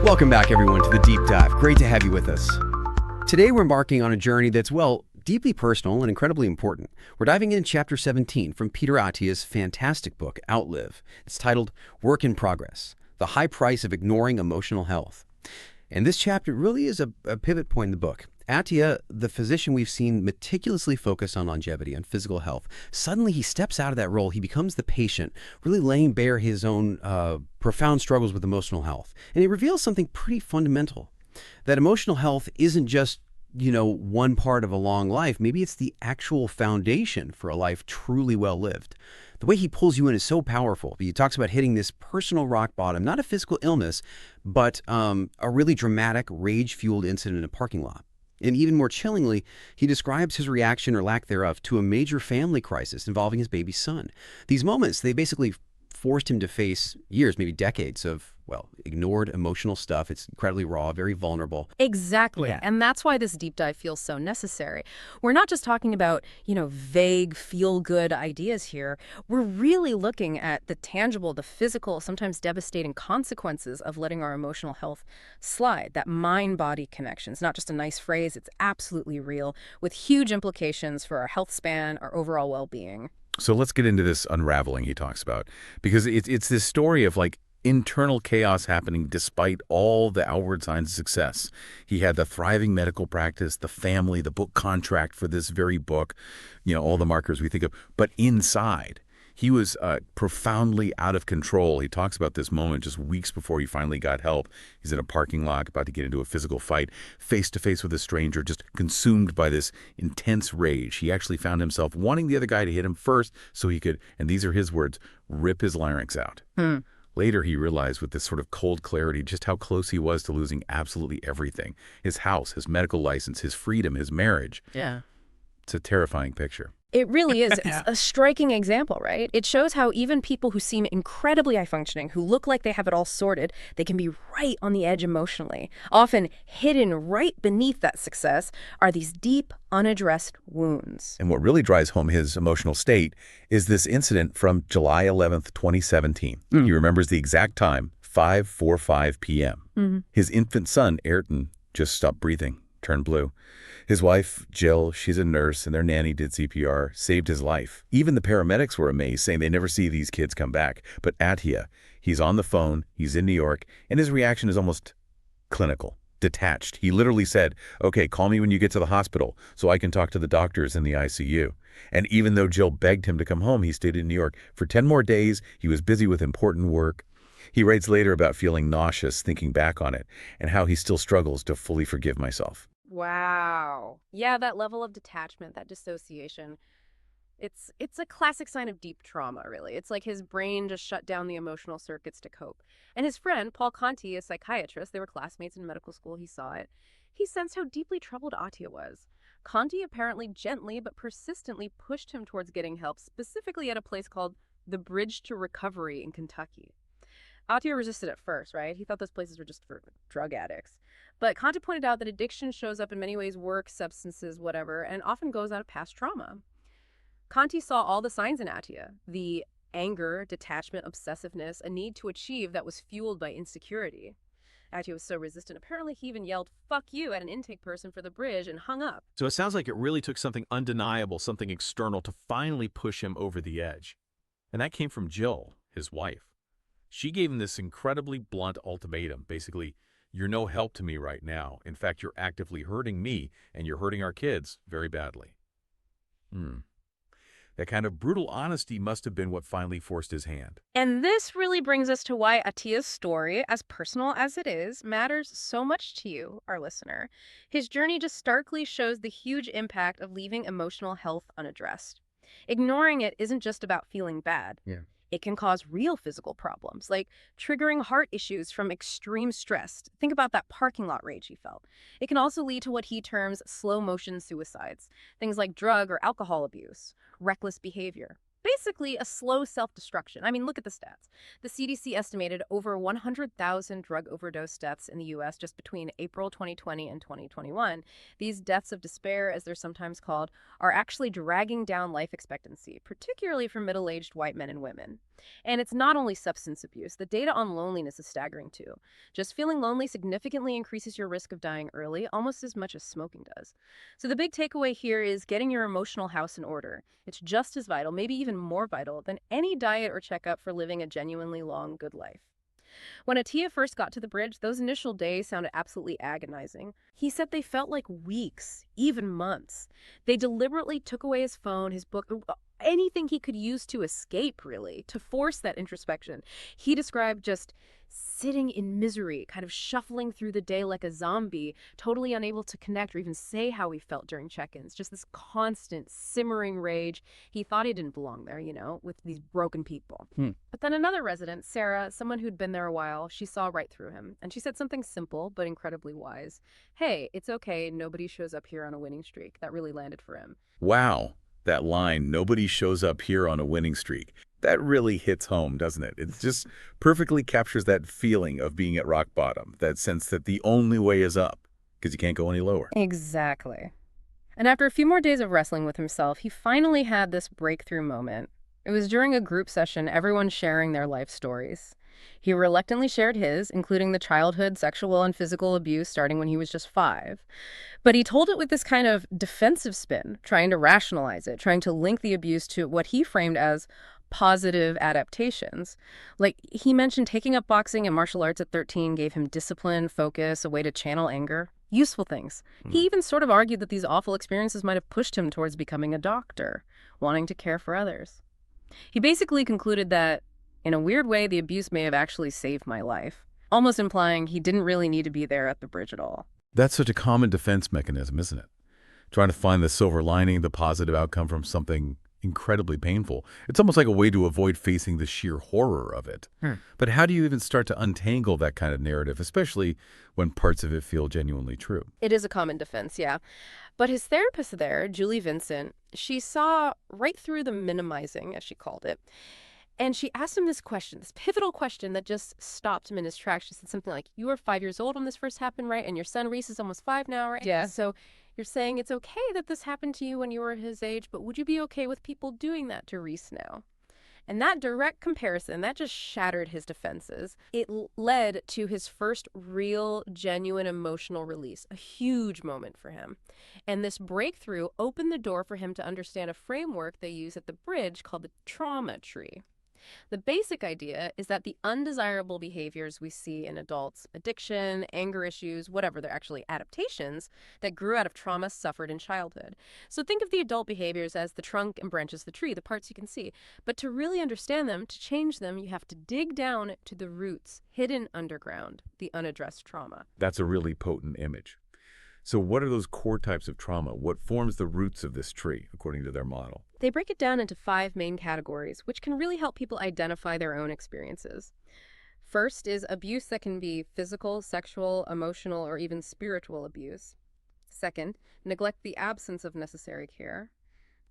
Welcome back, everyone, to the Deep Dive. Great to have you with us. Today, we're embarking on a journey that's, well, deeply personal and incredibly important. We're diving into Chapter 17 from Peter Attia's fantastic book, Outlive. It's titled Work in Progress, The High Price of Ignoring Emotional Health. And this chapter really is a pivot point in the book. Attia, the physician we've seen meticulously focus on longevity and physical health, suddenly he steps out of that role. He becomes the patient, really laying bare his own profound struggles with emotional health. And he reveals something pretty fundamental, that emotional health isn't just, one part of a long life. Maybe it's the actual foundation for a life truly well lived. The way he pulls you in is so powerful. He talks about hitting this personal rock bottom, not a physical illness, but a really dramatic, rage-fueled incident in a parking lot. And even more chillingly, he describes his reaction or lack thereof to a major family crisis involving his baby son. These moments, they basically forced him to face years, maybe decades of, ignored emotional stuff. It's incredibly raw, very vulnerable. Exactly. Yeah. And that's why this deep dive feels so necessary. We're not just talking about, vague, feel-good ideas here. We're really looking at the tangible, the physical, sometimes devastating consequences of letting our emotional health slide. That mind-body connection. It's not just a nice phrase. It's absolutely real, with huge implications for our health span, our overall well-being. So let's get into this unraveling he talks about, because it's this story of internal chaos happening despite all the outward signs of success. He had the thriving medical practice, the family, the book contract for this very book, all the markers we think of. But inside, he was profoundly out of control. He talks about this moment just weeks before he finally got help. He's in a parking lot about to get into a physical fight, face to face with a stranger, just consumed by this intense rage. He actually found himself wanting the other guy to hit him first so he could, and these are his words, rip his larynx out. Later, he realized with this sort of cold clarity just how close he was to losing absolutely everything. His house, his medical license, his freedom, his marriage. Yeah. It's a terrifying picture. It really is. It's a striking example, right? It shows how even people who seem incredibly high-functioning, who look like they have it all sorted, they can be right on the edge emotionally. Often hidden right beneath that success are these deep, unaddressed wounds. And what really drives home his emotional state is this incident from July 11th, 2017. He remembers the exact time, 5:45 p.m. His infant son, Ayrton, just stopped breathing, turned blue. His wife, Jill, she's a nurse, and their nanny did CPR, saved his life. Even the paramedics were amazed, saying they never see these kids come back. But Attia, he's on the phone, he's in New York, and his reaction is almost clinical, detached. He literally said, "Okay, call me when you get to the hospital so I can talk to the doctors in the ICU." And even though Jill begged him to come home, he stayed in New York for 10 more days. He was busy with important work. He writes later about feeling nauseous thinking back on it and how he still struggles to fully forgive myself. Wow. Yeah, that level of detachment, that dissociation, it's a classic sign of deep trauma, really. It's like his brain just shut down the emotional circuits to cope. And his friend, Paul Conti, a psychiatrist, they were classmates in medical school, he saw it. He sensed how deeply troubled Attia was. Conti apparently gently but persistently pushed him towards getting help, specifically at a place called the Bridge to Recovery in Kentucky. Attia resisted at first, right? He thought those places were just for drug addicts. But Conti pointed out that addiction shows up in many ways, work, substances, whatever, and often goes out of past trauma. Conti saw all the signs in Attia, the anger, detachment, obsessiveness, a need to achieve that was fueled by insecurity. Attia was so resistant, apparently he even yelled, "Fuck you," at an intake person for the bridge and hung up. So it sounds like it really took something undeniable, something external, to finally push him over the edge. And that came from Jill, his wife. She gave him this incredibly blunt ultimatum, basically, "You're no help to me right now. In fact, you're actively hurting me, and you're hurting our kids very badly." That kind of brutal honesty must have been what finally forced his hand. And this really brings us to why Attia's story, as personal as it is, matters so much to you, our listener. His journey just starkly shows the huge impact of leaving emotional health unaddressed. Ignoring it isn't just about feeling bad. It can cause real physical problems, like triggering heart issues from extreme stress. Think about that parking lot rage he felt. It can also lead to what he terms slow-motion suicides, things like drug or alcohol abuse, reckless behavior. Basically, a slow self-destruction. I mean, look at the stats. The CDC estimated over 100,000 drug overdose deaths in the U.S. just between April 2020 and 2021. These deaths of despair, as they're sometimes called, are actually dragging down life expectancy, particularly for middle-aged white men and women. And it's not only substance abuse. The data on loneliness is staggering too. Just feeling lonely significantly increases your risk of dying early, almost as much as smoking does. So the big takeaway here is getting your emotional house in order. It's just as vital, maybe even more vital, than any diet or checkup for living a genuinely long, good life. When Attia first got to the bridge, those initial days sounded absolutely agonizing. He said they felt like weeks, even months. They deliberately took away his phone, his book, anything he could use to escape, really, to force that introspection. He described just sitting in misery, kind of shuffling through the day like a zombie, totally unable to connect or even say how he felt during check-ins. Just this constant, simmering rage. He thought he didn't belong there, with these broken people. But then another resident, Sarah, someone who'd been there a while, she saw right through him. And she said something simple but incredibly wise. Hey, it's okay, nobody shows up here on a winning streak. That really landed for him. Wow, that line, nobody shows up here on a winning streak. That really hits home, doesn't it? It just perfectly captures that feeling of being at rock bottom, that sense that the only way is up, because you can't go any lower. Exactly. And after a few more days of wrestling with himself, he finally had this breakthrough moment. It was during a group session, everyone sharing their life stories. He reluctantly shared his, including the childhood sexual and physical abuse starting when he was just 5. But he told it with this kind of defensive spin, trying to rationalize it, trying to link the abuse to what he framed as positive adaptations. Like, he mentioned taking up boxing and martial arts at 13 gave him discipline, focus, a way to channel anger. Useful things. He even sort of argued that these awful experiences might have pushed him towards becoming a doctor, wanting to care for others. He basically concluded that, in a weird way, the abuse may have actually saved my life, almost implying he didn't really need to be there at the bridge at all. That's such a common defense mechanism, isn't it? Trying to find the silver lining, the positive outcome from something incredibly painful. It's almost like a way to avoid facing the sheer horror of it. But how do you even start to untangle that kind of narrative, especially when parts of it feel genuinely true? It is a common defense, yeah. But his therapist there, Julie Vincent, she saw right through the minimizing, as she called it. And she asked him this question, this pivotal question that just stopped him in his tracks. She said something like, you were 5 years old when this first happened, right? And your son Reese is almost 5 now, right? Yeah. So you're saying it's okay that this happened to you when you were his age, but would you be okay with people doing that to Reese now? And that direct comparison, that just shattered his defenses. It led to his first real, genuine emotional release, a huge moment for him. And this breakthrough opened the door for him to understand a framework they use at the bridge called the trauma tree. The basic idea is that the undesirable behaviors we see in adults, addiction, anger issues, whatever, they're actually adaptations that grew out of trauma suffered in childhood. So think of the adult behaviors as the trunk and branches of the tree, the parts you can see. But to really understand them, to change them, you have to dig down to the roots, hidden underground, the unaddressed trauma. That's a really potent image. So what are those core types of trauma? What forms the roots of this tree, according to their model? They break it down into 5 main categories, which can really help people identify their own experiences. First is abuse that can be physical, sexual, emotional, or even spiritual abuse. Second, neglect, the absence of necessary care.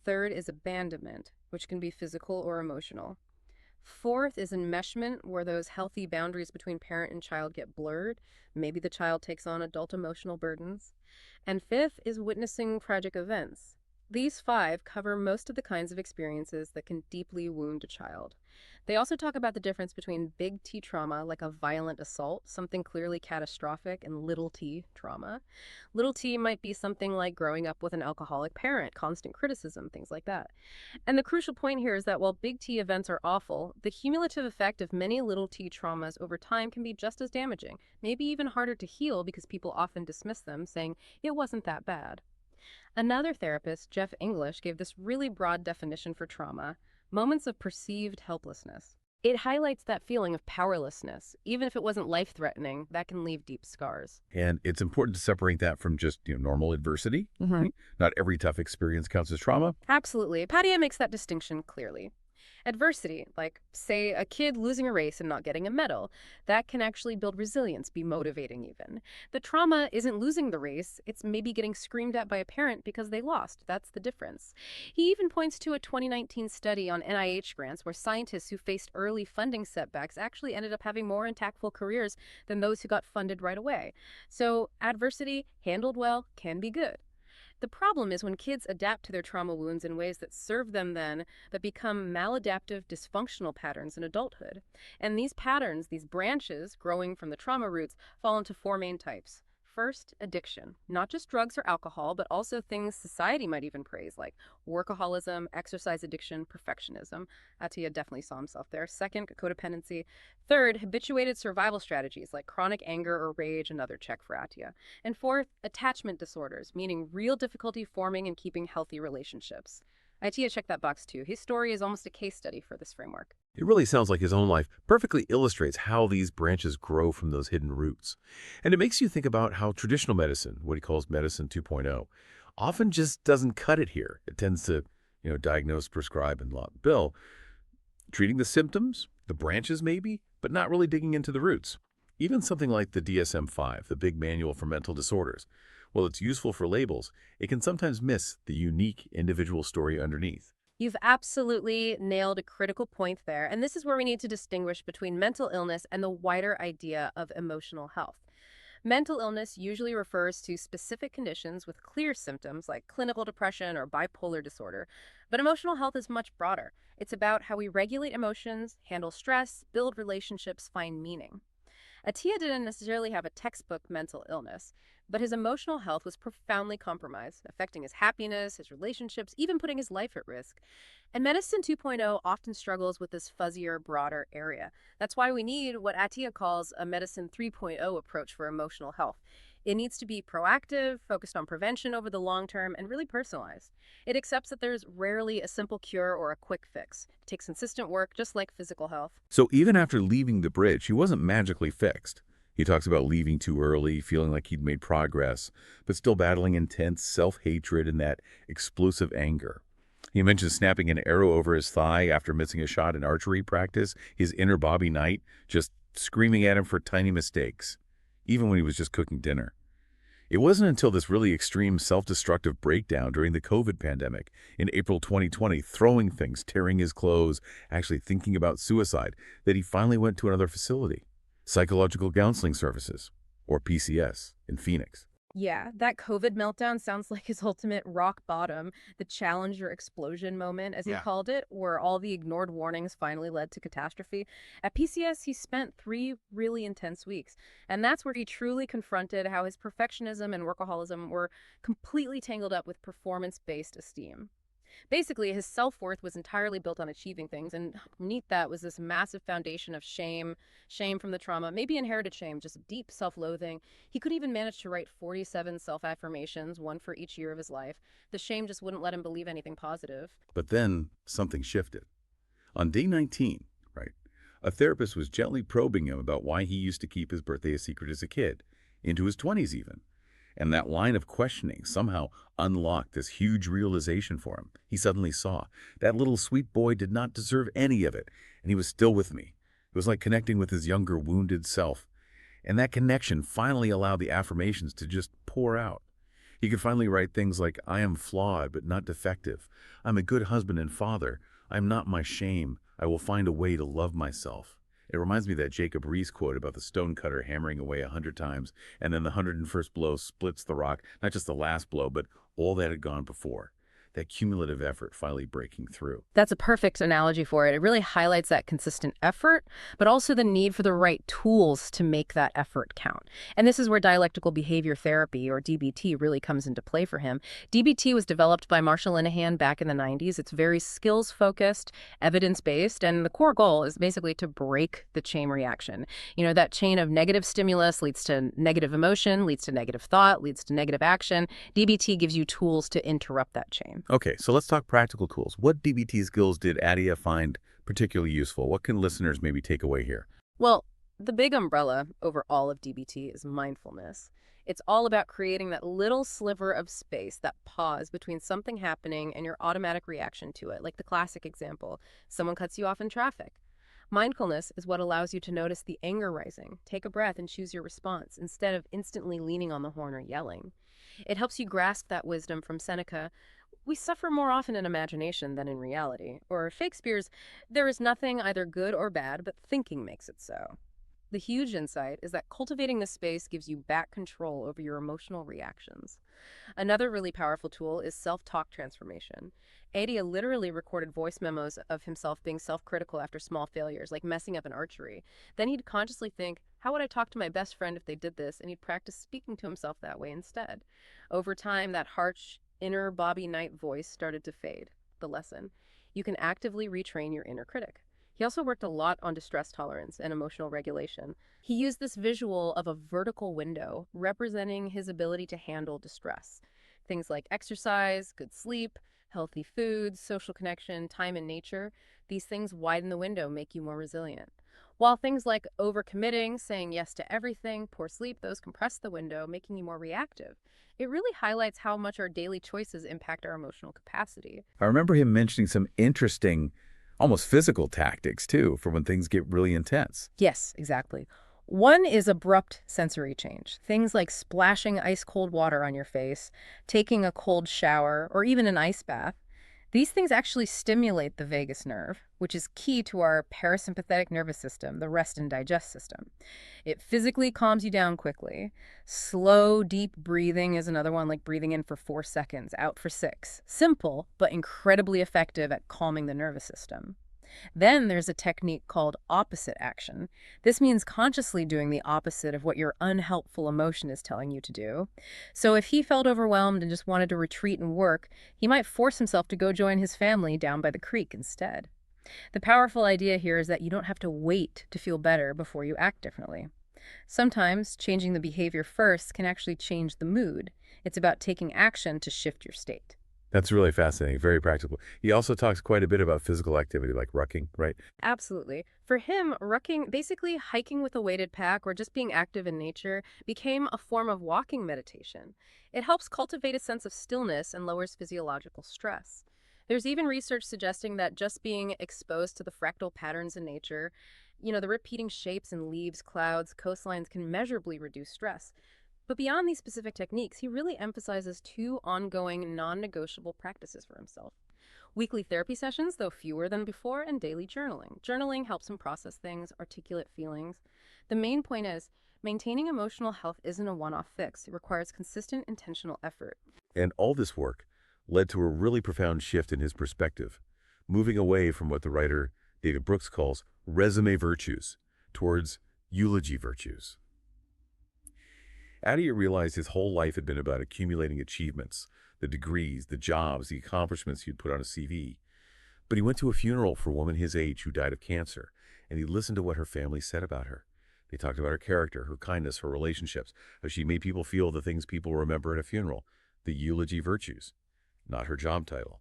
Third is abandonment, which can be physical or emotional. Fourth is enmeshment, where those healthy boundaries between parent and child get blurred. Maybe the child takes on adult emotional burdens. And fifth is witnessing tragic events. These 5 cover most of the kinds of experiences that can deeply wound a child. They also talk about the difference between big T trauma, like a violent assault, something clearly catastrophic, and little t trauma. Little t might be something like growing up with an alcoholic parent, constant criticism, things like that. And the crucial point here is that while big T events are awful, the cumulative effect of many little t traumas over time can be just as damaging, maybe even harder to heal because people often dismiss them, saying, it wasn't that bad. Another therapist, Jeff English, gave this really broad definition for trauma: moments of perceived helplessness. It highlights that feeling of powerlessness. Even if it wasn't life-threatening, that can leave deep scars. And it's important to separate that from just normal adversity. Right? Not every tough experience counts as trauma. Absolutely. Attia makes that distinction clearly. Adversity, like, say, a kid losing a race and not getting a medal, that can actually build resilience, be motivating even. The trauma isn't losing the race, it's maybe getting screamed at by a parent because they lost. That's the difference. He even points to a 2019 study on NIH grants where scientists who faced early funding setbacks actually ended up having more impactful careers than those who got funded right away. So adversity, handled well, can be good. The problem is when kids adapt to their trauma wounds in ways that serve them then, but become maladaptive, dysfunctional patterns in adulthood. And these patterns, these branches growing from the trauma roots, fall into four main types. First, addiction. Not just drugs or alcohol, but also things society might even praise, like workaholism, exercise addiction, perfectionism. Attia definitely saw himself there. Second, codependency. Third, habituated survival strategies like chronic anger or rage, another check for Attia. And fourth, attachment disorders, meaning real difficulty forming and keeping healthy relationships. Attia checked that box too. His story is almost a case study for this framework. It really sounds like his own life perfectly illustrates how these branches grow from those hidden roots. And it makes you think about how traditional medicine, what he calls medicine 2.0, often just doesn't cut it here. It tends to, diagnose, prescribe, and lot bill, treating the symptoms, the branches maybe, but not really digging into the roots. Even something like the DSM-5, the big manual for mental disorders, while it's useful for labels, it can sometimes miss the unique individual story underneath. You've absolutely nailed a critical point there, and this is where we need to distinguish between mental illness and the wider idea of emotional health. Mental illness usually refers to specific conditions with clear symptoms like clinical depression or bipolar disorder, but emotional health is much broader. It's about how we regulate emotions, handle stress, build relationships, find meaning. Attia didn't necessarily have a textbook mental illness, but his emotional health was profoundly compromised, affecting his happiness, his relationships, even putting his life at risk. And Medicine 2.0 often struggles with this fuzzier, broader area. That's why we need what Attia calls a Medicine 3.0 approach for emotional health. It needs to be proactive, focused on prevention over the long term, and really personalized. It accepts that there's rarely a simple cure or a quick fix. It takes consistent work, just like physical health. So even after leaving the bridge, he wasn't magically fixed. He talks about leaving too early, feeling like he'd made progress, but still battling intense self-hatred and that explosive anger. He mentions snapping an arrow over his thigh after missing a shot in archery practice, his inner Bobby Knight just screaming at him for tiny mistakes, even when he was just cooking dinner. It wasn't until this really extreme self-destructive breakdown during the COVID pandemic in April 2020, throwing things, tearing his clothes, actually thinking about suicide, that he finally went to another facility, Psychological Counseling Services, or PCS, in Phoenix. Yeah, that COVID meltdown sounds like his ultimate rock bottom, the challenger explosion moment, as he called it, where all the ignored warnings finally led to catastrophe. At PCS, he spent 3 really intense weeks, and that's where he truly confronted how his perfectionism and workaholism were completely tangled up with performance-based esteem. Basically, his self-worth was entirely built on achieving things, and beneath that was this massive foundation of shame from the trauma, maybe inherited shame, just deep self-loathing. He could even manage to write 47 self-affirmations, one for each year of his life. The shame just wouldn't let him believe anything positive. But then something shifted. On day 19, a therapist was gently probing him about why he used to keep his birthday a secret as a kid, into his 20s even. And that line of questioning somehow unlocked this huge realization for him. He suddenly saw that little sweet boy did not deserve any of it, and he was still with me. It was like connecting with his younger, wounded self. And that connection finally allowed the affirmations to just pour out. He could finally write things like, I am flawed but not defective. I'm a good husband and father. I'm not my shame. I will find a way to love myself. It reminds me of that Jacob Riis quote about the stonecutter hammering away 100 times, and then the 101st blow splits the rock, not just the last blow, but all that had gone before. That cumulative effort finally breaking through. That's a perfect analogy for it. It really highlights that consistent effort, but also the need for the right tools to make that effort count. And this is where dialectical behavior therapy, or DBT, really comes into play for him. DBT was developed by Marshall Linehan back in the 90s. It's very skills-focused, evidence-based, and the core goal is basically to break the chain reaction. That chain of negative stimulus leads to negative emotion, leads to negative thought, leads to negative action. DBT gives you tools to interrupt that chain. Okay, so let's talk practical tools. What DBT skills did Attia find particularly useful? What can listeners maybe take away here? Well, the big umbrella over all of DBT is mindfulness. It's all about creating that little sliver of space, that pause between something happening and your automatic reaction to it. Like the classic example, someone cuts you off in traffic. Mindfulness is what allows you to notice the anger rising, take a breath and choose your response instead of instantly leaning on the horn or yelling. It helps you grasp that wisdom from Seneca. We suffer more often in imagination than in reality. Or Shakespeare's, there is nothing either good or bad, but thinking makes it so. The huge insight is that cultivating this space gives you back control over your emotional reactions. Another really powerful tool is self-talk transformation. Attia literally recorded voice memos of himself being self-critical after small failures, like messing up in archery. Then he'd consciously think, how would I talk to my best friend if they did this? And he'd practice speaking to himself that way instead. Over time, that harsh, inner Bobby Knight voice started to fade. The lesson: you can actively retrain your inner critic. He also worked a lot on distress tolerance and emotional regulation. He used this visual of a vertical window representing his ability to handle distress. Things like exercise, good sleep, healthy foods, social connection, time in nature, these things widen the window, make you more resilient. While things like overcommitting, saying yes to everything, poor sleep, those compress the window, making you more reactive. It really highlights how much our daily choices impact our emotional capacity. I remember him mentioning some interesting, almost physical tactics, too, for when things get really intense. Yes, exactly. One is abrupt sensory change. Things like splashing ice-cold water on your face, taking a cold shower, or even an ice bath. These things actually stimulate the vagus nerve, which is key to our parasympathetic nervous system, the rest and digest system. It physically calms you down quickly. Slow, deep breathing is another one, like breathing in for 4 seconds, out for 6. Simple, but incredibly effective at calming the nervous system. Then there's a technique called opposite action. This means consciously doing the opposite of what your unhelpful emotion is telling you to do. So if he felt overwhelmed and just wanted to retreat and work, he might force himself to go join his family down by the creek instead. The powerful idea here is that you don't have to wait to feel better before you act differently. Sometimes changing the behavior first can actually change the mood. It's about taking action to shift your state. That's really fascinating, very practical. He also talks quite a bit about physical activity like rucking, right? Absolutely. For him, rucking, basically hiking with a weighted pack or just being active in nature, became a form of walking meditation. It helps cultivate a sense of stillness and lowers physiological stress. There's even research suggesting that just being exposed to the fractal patterns in nature, the repeating shapes in leaves, clouds, coastlines can measurably reduce stress. But beyond these specific techniques, he really emphasizes 2 ongoing, non-negotiable practices for himself. Weekly therapy sessions, though fewer than before, and daily journaling. Journaling helps him process things, articulate feelings. The main point is, maintaining emotional health isn't a one-off fix. It requires consistent, intentional effort. And all this work led to a really profound shift in his perspective, moving away from what the writer David Brooks calls resume virtues towards eulogy virtues. Attia realized his whole life had been about accumulating achievements, the degrees, the jobs, the accomplishments he'd put on a CV. But he went to a funeral for a woman his age who died of cancer, and he listened to what her family said about her. They talked about her character, her kindness, her relationships, how she made people feel the things people remember at a funeral, the eulogy virtues, not her job title.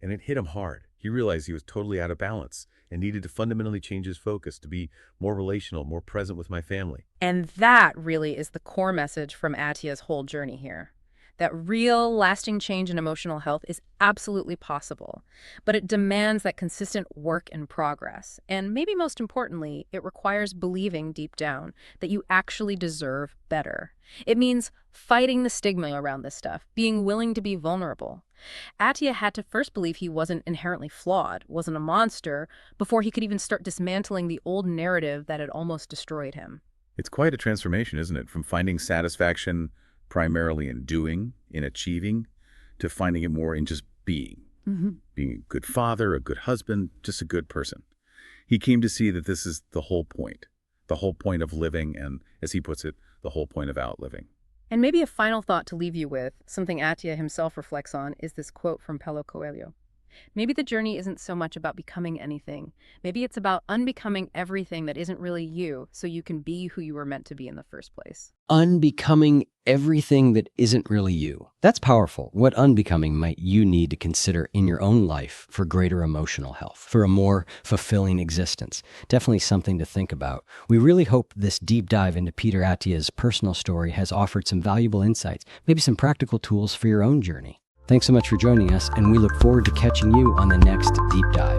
And it hit him hard. He realized he was totally out of balance and needed to fundamentally change his focus to be more relational, more present with my family. And that really is the core message from Attia's whole journey here. That real, lasting change in emotional health is absolutely possible, but it demands that consistent work and progress. And maybe most importantly, it requires believing deep down that you actually deserve better. It means fighting the stigma around this stuff, being willing to be vulnerable. Attia had to first believe he wasn't inherently flawed, wasn't a monster, before he could even start dismantling the old narrative that had almost destroyed him. It's quite a transformation, isn't it? From finding satisfaction primarily in doing, in achieving, to finding it more in just being. Being a good father, a good husband, just a good person. He came to see that this is the whole point of living, and, as he puts it, the whole point of outliving. And maybe a final thought to leave you with, something Attia himself reflects on, is this quote from Paulo Coelho. Maybe the journey isn't so much about becoming anything. Maybe it's about unbecoming everything that isn't really you, so you can be who you were meant to be in the first place. Unbecoming everything that isn't really you. That's powerful. What unbecoming might you need to consider in your own life for greater emotional health, for a more fulfilling existence? Definitely something to think about. We really hope this deep dive into Peter Attia's personal story has offered some valuable insights, maybe some practical tools for your own journey. Thanks so much for joining us, and we look forward to catching you on the next Deep Dive.